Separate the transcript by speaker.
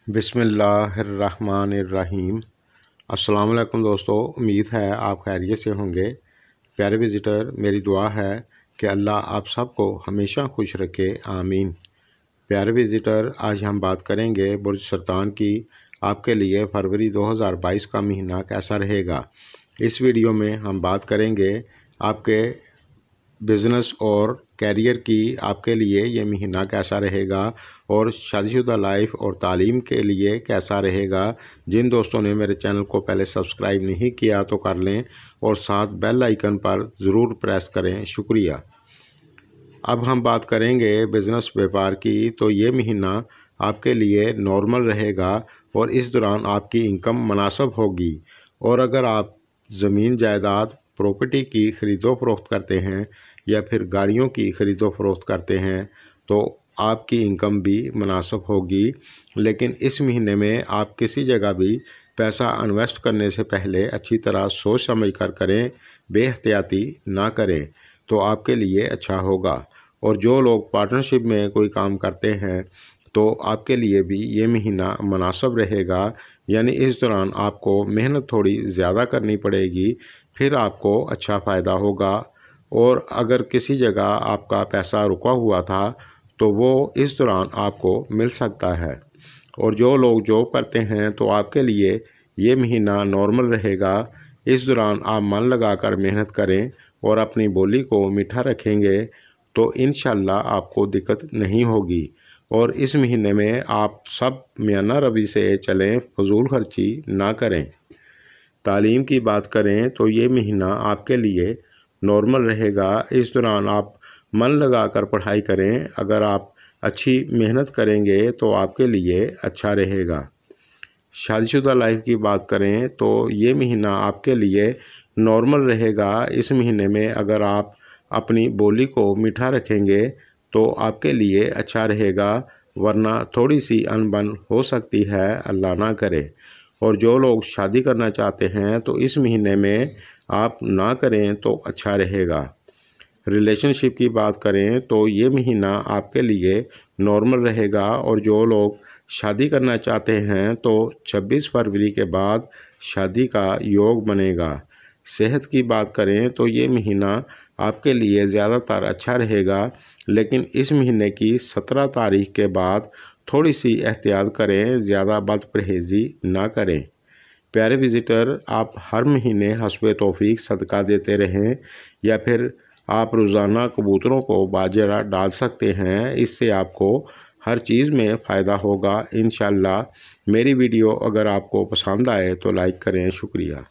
Speaker 1: बिस्मिल्लाहिर्रहमानिर्रहीम। अस्सलाम वालेकुम दोस्तों, उम्मीद है आप खैरियत से होंगे। प्यारे विज़िटर, मेरी दुआ है कि अल्लाह आप सबको हमेशा खुश रखे, आमीन। प्यारे विज़िटर, आज हम बात करेंगे बुर्ज सरतान की। आपके लिए फरवरी 2022 का महीना कैसा रहेगा। इस वीडियो में हम बात करेंगे आपके बिज़नेस और कैरियर की, आपके लिए ये महीना कैसा रहेगा और शादीशुदा लाइफ और तालीम के लिए कैसा रहेगा। जिन दोस्तों ने मेरे चैनल को पहले सब्सक्राइब नहीं किया तो कर लें और साथ बेल आइकन पर ज़रूर प्रेस करें, शुक्रिया। अब हम बात करेंगे बिज़नेस व्यापार की। तो ये महीना आपके लिए नॉर्मल रहेगा और इस दौरान आपकी इनकम मुनासिब होगी। और अगर आप ज़मीन जायदाद प्रॉपर्टी की ख़रीदो फरोख्त करते हैं या फिर गाड़ियों की ख़रीदो फरोख्त करते हैं तो आपकी इनकम भी मुनासिब होगी। लेकिन इस महीने में आप किसी जगह भी पैसा इन्वेस्ट करने से पहले अच्छी तरह सोच समझ कर करें, बेहतियाती ना करें तो आपके लिए अच्छा होगा। और जो लोग पार्टनरशिप में कोई काम करते हैं तो आपके लिए भी ये महीना मुनासिब रहेगा। यानी इस दौरान आपको मेहनत थोड़ी ज़्यादा करनी पड़ेगी, फिर आपको अच्छा फ़ायदा होगा। और अगर किसी जगह आपका पैसा रुका हुआ था तो वो इस दौरान आपको मिल सकता है। और जो लोग जॉब करते हैं तो आपके लिए ये महीना नॉर्मल रहेगा। इस दौरान आप मन लगाकर मेहनत करें और अपनी बोली को मीठा रखेंगे तो इंशाल्लाह आपको दिक्कत नहीं होगी। और इस महीने में आप सब मियाना रवि से चलें, फजूल खर्ची ना करें। तालीम की बात करें तो ये महीना आपके लिए नॉर्मल रहेगा। इस दौरान आप मन लगाकर पढ़ाई करें। अगर आप अच्छी मेहनत करेंगे तो आपके लिए अच्छा रहेगा। शादीशुदा लाइफ की बात करें तो ये महीना आपके लिए नॉर्मल रहेगा। इस महीने में अगर आप अपनी बोली को मीठा रखेंगे तो आपके लिए अच्छा रहेगा, वरना थोड़ी सी अनबन हो सकती है, अल्लाह ना करे। और जो लोग शादी करना चाहते हैं तो इस महीने में आप ना करें तो अच्छा रहेगा। रिलेशनशिप की बात करें तो ये महीना आपके लिए नॉर्मल रहेगा। और जो लोग शादी करना चाहते हैं तो 26 फरवरी के बाद शादी का योग बनेगा। सेहत की बात करें तो ये महीना आपके लिए ज़्यादातर अच्छा रहेगा, लेकिन इस महीने की 17 तारीख के बाद थोड़ी सी एहतियात करें, ज़्यादा बदपरहेज़ी ना करें। प्यारे विज़िटर, आप हर महीने हस्बे तौफीक सदका देते रहें या फिर आप रोज़ाना कबूतरों को बाजरा डाल सकते हैं। इससे आपको हर चीज़ में फ़ायदा होगा इंशाल्लाह। मेरी वीडियो अगर आपको पसंद आए तो लाइक करें, शुक्रिया।